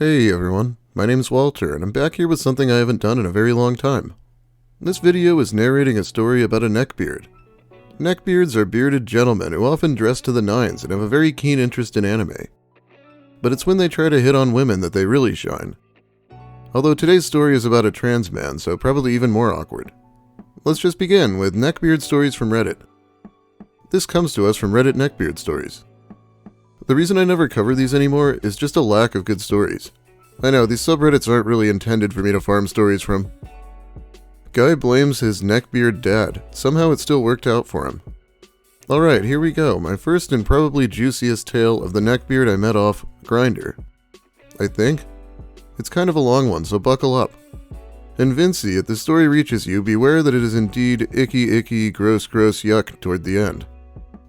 Hey everyone, my name's Walter, and I'm back here with something I haven't done in a very long time. This video is narrating a story about a neckbeard. Neckbeards are bearded gentlemen who often dress to the nines and have a very keen interest in anime. But it's when they try to hit on women that they really shine. Although today's story is about a trans man, so probably even more awkward. Let's just begin with neckbeard stories from Reddit. This comes to us from Reddit Neckbeard Stories. The reason I never cover these anymore is just a lack of good stories. I know, these subreddits aren't really intended for me to farm stories from. Guy blames his neckbeard dad. Somehow it still worked out for him. Alright, here we go. My first and probably juiciest tale of the neckbeard I met off Grindr. I think. It's kind of a long one, so buckle up. And Vincey, if the story reaches you, beware that it is indeed icky, gross, yuck toward the end.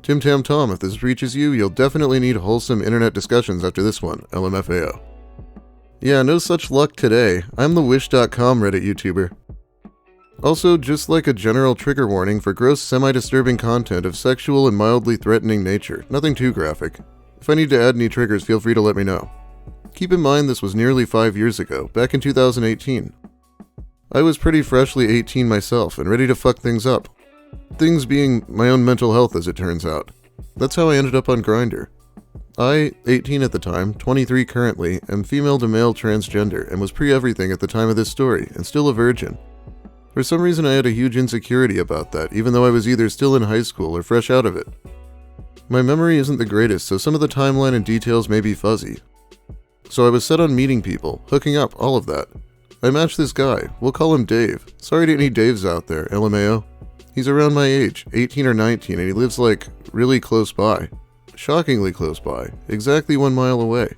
Tim Tam Tom, if this reaches you, you'll definitely need wholesome internet discussions after this one, LMFAO. Yeah, no such luck today. I'm the Wish.com Reddit YouTuber. Also, just like a general trigger warning for gross, semi-disturbing content of sexual and mildly threatening nature, nothing too graphic. If I need to add any triggers, feel free to let me know. Keep in mind this was nearly 5 years ago, back in 2018. I was pretty freshly 18 myself, and ready to fuck things up. Things being my own mental health, as it turns out. That's how I ended up on Grindr. I, 18 at the time, 23 currently, am female to male transgender, and was pre-everything at the time of this story, and still a virgin. For some reason I had a huge insecurity about that, even though I was either still in high school or fresh out of it. My memory isn't the greatest, so some of the timeline and details may be fuzzy. So I was set on meeting people, hooking up, all of that. I matched this guy, we'll call him Dave. Sorry to any Daves out there, LMAO. He's around my age, 18 or 19, and he lives like, really close by. Shockingly close by, exactly 1 mile away.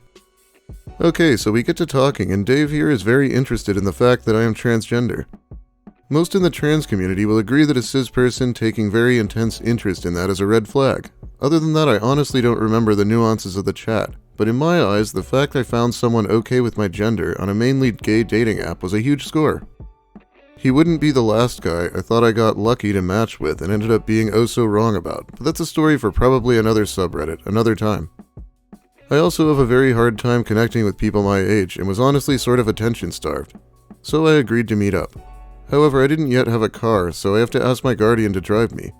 Okay, so we get to talking, and Dave here is very interested in the fact that I am transgender. Most in the trans community will agree that a cis person taking very intense interest in that is a red flag. Other than that, I honestly don't remember the nuances of the chat, but in my eyes, the fact I found someone okay with my gender on a mainly gay dating app was a huge score. He wouldn't be the last guy I thought I got lucky to match with and ended up being oh so wrong about, but that's a story for probably another subreddit, another time. I also have a very hard time connecting with people my age and was honestly sort of attention starved, so I agreed to meet up. However, I didn't yet have a car, so I have to ask my guardian to drive me.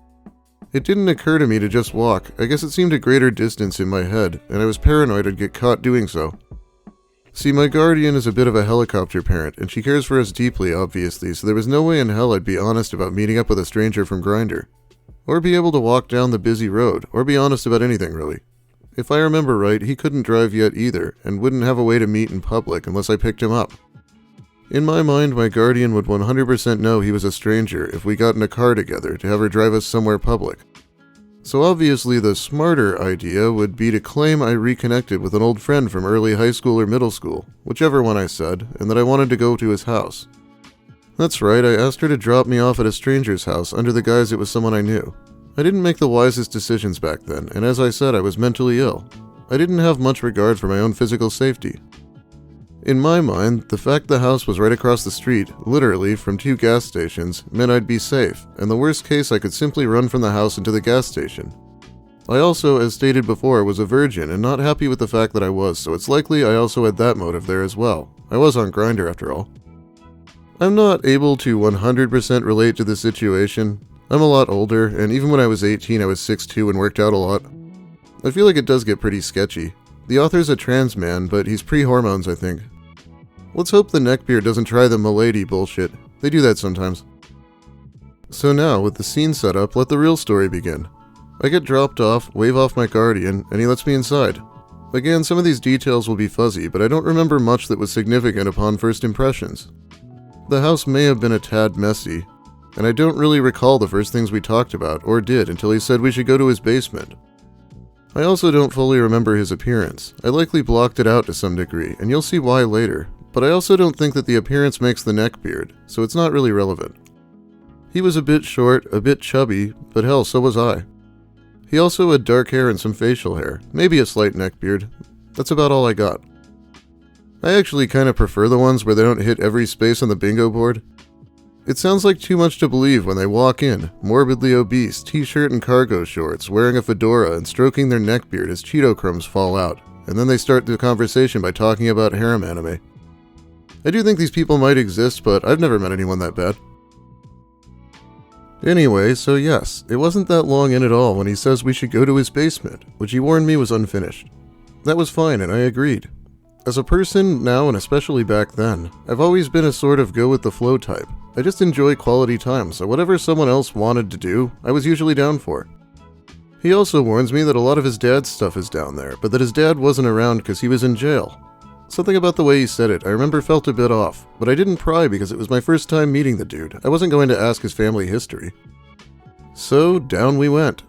It didn't occur to me to just walk. I guess it seemed a greater distance in my head, and I was paranoid I'd get caught doing so. See, my guardian is a bit of a helicopter parent, and she cares for us deeply, obviously, so there was no way in hell I'd be honest about meeting up with a stranger from Grindr. Or be able to walk down the busy road, or be honest about anything, really. If I remember right, he couldn't drive yet either, and wouldn't have a way to meet in public unless I picked him up. In my mind, my guardian would 100% know he was a stranger if we got in a car together to have her drive us somewhere public. So obviously the smarter idea would be to claim I reconnected with an old friend from early high school or middle school, whichever one I said, and that I wanted to go to his house. That's right, I asked her to drop me off at a stranger's house under the guise it was someone I knew. I didn't make the wisest decisions back then, and as I said, I was mentally ill. I didn't have much regard for my own physical safety. In my mind, the fact the house was right across the street, literally from 2 gas stations, meant I'd be safe, and the worst case I could simply run from the house into the gas station. I also, as stated before, was a virgin and not happy with the fact that I was, so it's likely I also had that motive there as well. I was on Grindr after all. I'm not able to 100% relate to the situation. I'm a lot older, and even when I was 18 I was 6'2" and worked out a lot. I feel like it does get pretty sketchy. The author's a trans man, but he's pre-hormones, I think. Let's hope the neckbeard doesn't try the milady bullshit. They do that sometimes. So now, with the scene set up, let the real story begin. I get dropped off, wave off my guardian, and he lets me inside. Again, some of these details will be fuzzy, but I don't remember much that was significant upon first impressions. The house may have been a tad messy, and I don't really recall the first things we talked about, or did, until he said we should go to his basement. I also don't fully remember his appearance. I likely blocked it out to some degree, and you'll see why later. But I also don't think that the appearance makes the neckbeard, so it's not really relevant. He was a bit short, a bit chubby, but hell, so was I. He also had dark hair and some facial hair, maybe a slight neckbeard. That's about all I got. I actually kinda prefer the ones where they don't hit every space on the bingo board. It sounds like too much to believe when they walk in, morbidly obese, t-shirt and cargo shorts, wearing a fedora and stroking their neckbeard as Cheeto crumbs fall out. and then they start the conversation by talking about harem anime. I do think these people might exist, but I've never met anyone that bad. Anyway, so yes, it wasn't that long in at all when he says we should go to his basement, which he warned me was unfinished. That was fine, and I agreed. As a person now, and especially back then, I've always been a sort of go-with-the-flow type. I just enjoy quality time, so whatever someone else wanted to do, I was usually down for. He also warns me that a lot of his dad's stuff is down there, but that his dad wasn't around because he was in jail. Something about the way he said it I remember felt a bit off, but I didn't pry because it was my first time meeting the dude. I wasn't going to ask his family history. So down we went.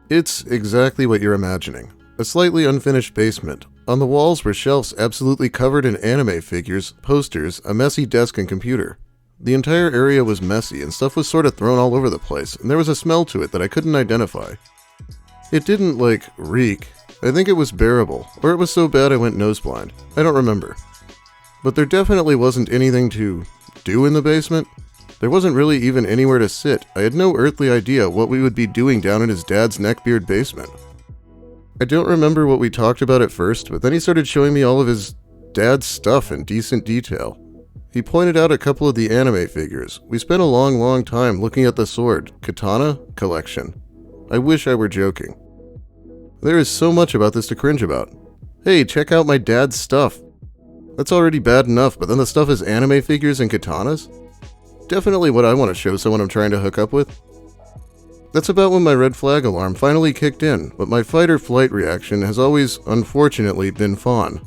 It's exactly what you're imagining. A slightly unfinished basement. On the walls were shelves absolutely covered in anime figures, posters, a messy desk and computer. The entire area was messy and stuff was sort of thrown all over the place, and there was a smell to it that I couldn't identify. It didn't, reek. I think it was bearable, or it was so bad I went noseblind. I don't remember. But there definitely wasn't anything to do in the basement. There wasn't really even anywhere to sit. I had no earthly idea what we would be doing down in his dad's Neckbeard basement. I don't remember what we talked about at first, but then he started showing me all of his dad's stuff in decent detail. He pointed out a couple of the anime figures. We spent a long time looking at the sword, katana, collection. I wish I were joking. There is so much about this to cringe about. Hey, check out my dad's stuff. That's already bad enough, but then the stuff is anime figures and katanas? Definitely what I want to show someone I'm trying to hook up with. That's about when my red flag alarm finally kicked in, but my fight or flight reaction has always, unfortunately, been fawn.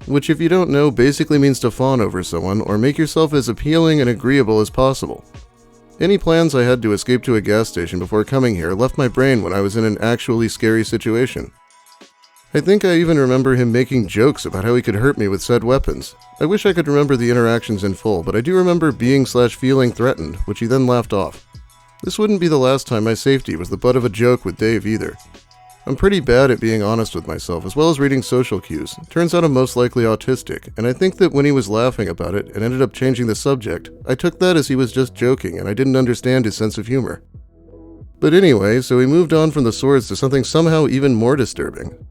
Which, if you don't know, basically means to fawn over someone or make yourself as appealing and agreeable as possible. Any plans I had to escape to a gas station before coming here left my brain when I was in an actually scary situation. I think I even remember him making jokes about how he could hurt me with said weapons. I wish I could remember the interactions in full, but I do remember being/feeling threatened, which he then laughed off. This wouldn't be the last time my safety was the butt of a joke with Dave either. I'm pretty bad at being honest with myself, as well as reading social cues. Turns out I'm most likely autistic, and I think that when he was laughing about it and ended up changing the subject, I took that as he was just joking and I didn't understand his sense of humor. But anyway, so we moved on from the swords to something somehow even more disturbing.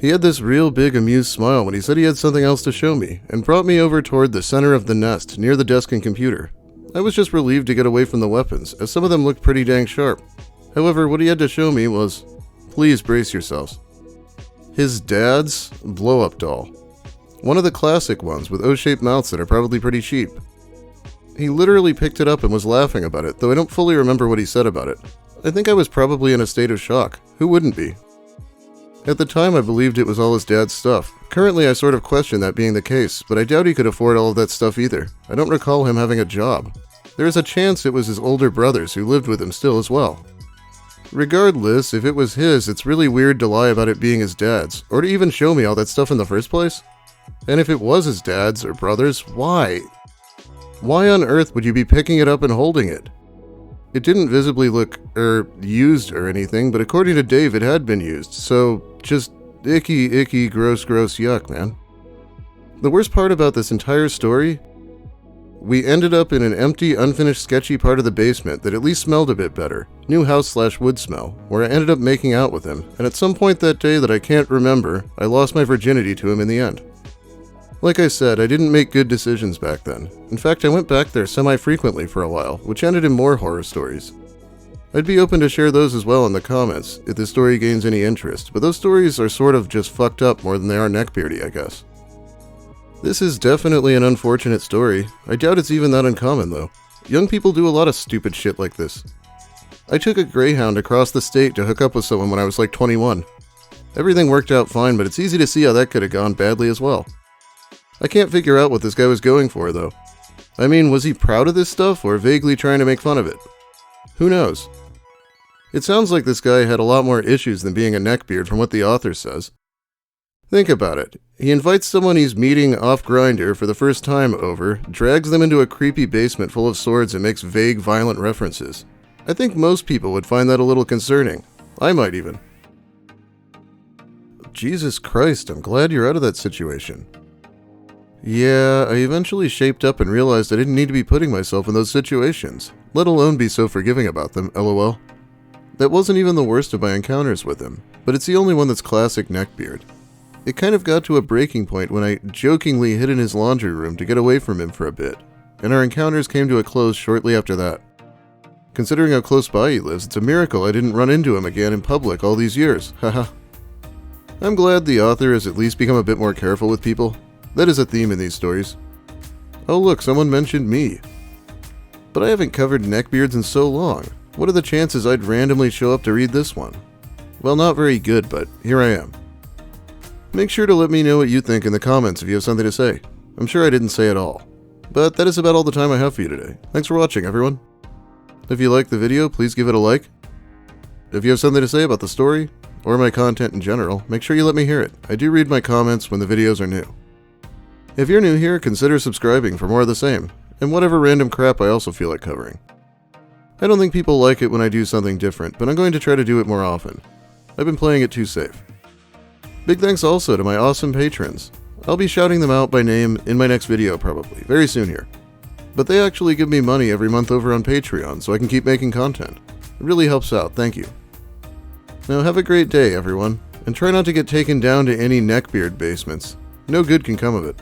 He had this real big amused smile when he said he had something else to show me, and brought me over toward the center of the nest, near the desk and computer. I was just relieved to get away from the weapons, as some of them looked pretty dang sharp. However, what he had to show me was, please brace yourselves, his dad's blow-up doll. One of the classic ones with O-shaped mouths that are probably pretty cheap. He literally picked it up and was laughing about it, though I don't fully remember what he said about it. I think I was probably in a state of shock. Who wouldn't be? At the time, I believed it was all his dad's stuff. Currently, I sort of question that being the case, but I doubt he could afford all of that stuff either. I don't recall him having a job. There is a chance it was his older brothers who lived with him still as well. Regardless, if it was his, it's really weird to lie about it being his dad's, or to even show me all that stuff in the first place. And if it was his dad's or brother's, why? Why on earth would you be picking it up and holding it? It didn't visibly look, used or anything, but according to Dave, it had been used, so just icky, gross, yuck, man. The worst part about this entire story? We ended up in an empty, unfinished, sketchy part of the basement that at least smelled a bit better. New house/wood smell, where I ended up making out with him, and at some point that day that I can't remember, I lost my virginity to him in the end. Like I said, I didn't make good decisions back then. In fact, I went back there semi-frequently for a while, which ended in more horror stories. I'd be open to share those as well in the comments, if the story gains any interest, but those stories are sort of just fucked up more than they are neckbeardy, I guess. This is definitely an unfortunate story. I doubt it's even that uncommon, though. Young people do a lot of stupid shit like this. I took a Greyhound across the state to hook up with someone when I was like 21. Everything worked out fine, but it's easy to see how that could have gone badly as well. I can't figure out what this guy was going for, though. I mean, was he proud of this stuff, or vaguely trying to make fun of it? Who knows? It sounds like this guy had a lot more issues than being a neckbeard from what the author says. Think about it. He invites someone he's meeting off Grindr for the first time over, drags them into a creepy basement full of swords and makes vague, violent references. I think most people would find that a little concerning. I might even. Jesus Christ, I'm glad you're out of that situation. Yeah, I eventually shaped up and realized I didn't need to be putting myself in those situations, let alone be so forgiving about them, lol. That wasn't even the worst of my encounters with him, but it's the only one that's classic neckbeard. It kind of got to a breaking point when I jokingly hid in his laundry room to get away from him for a bit, and our encounters came to a close shortly after that. Considering how close by he lives, it's a miracle I didn't run into him again in public all these years, haha. I'm glad the author has at least become a bit more careful with people. That is a theme in these stories. Oh look, someone mentioned me. But I haven't covered neckbeards in so long. What are the chances I'd randomly show up to read this one? Well, not very good, but here I am. Make sure to let me know what you think in the comments if you have something to say. I'm sure I didn't say it all. But that is about all the time I have for you today. Thanks for watching, everyone. If you liked the video, please give it a like. If you have something to say about the story, or my content in general, make sure you let me hear it. I do read my comments when the videos are new. If you're new here, consider subscribing for more of the same, and whatever random crap I also feel like covering. I don't think people like it when I do something different, but I'm going to try to do it more often. I've been playing it too safe. Big thanks also to my awesome patrons. I'll be shouting them out by name in my next video probably, very soon here. But they actually give me money every month over on Patreon so I can keep making content. It really helps out, thank you. Now have a great day, everyone, and try not to get taken down to any neckbeard basements. No good can come of it.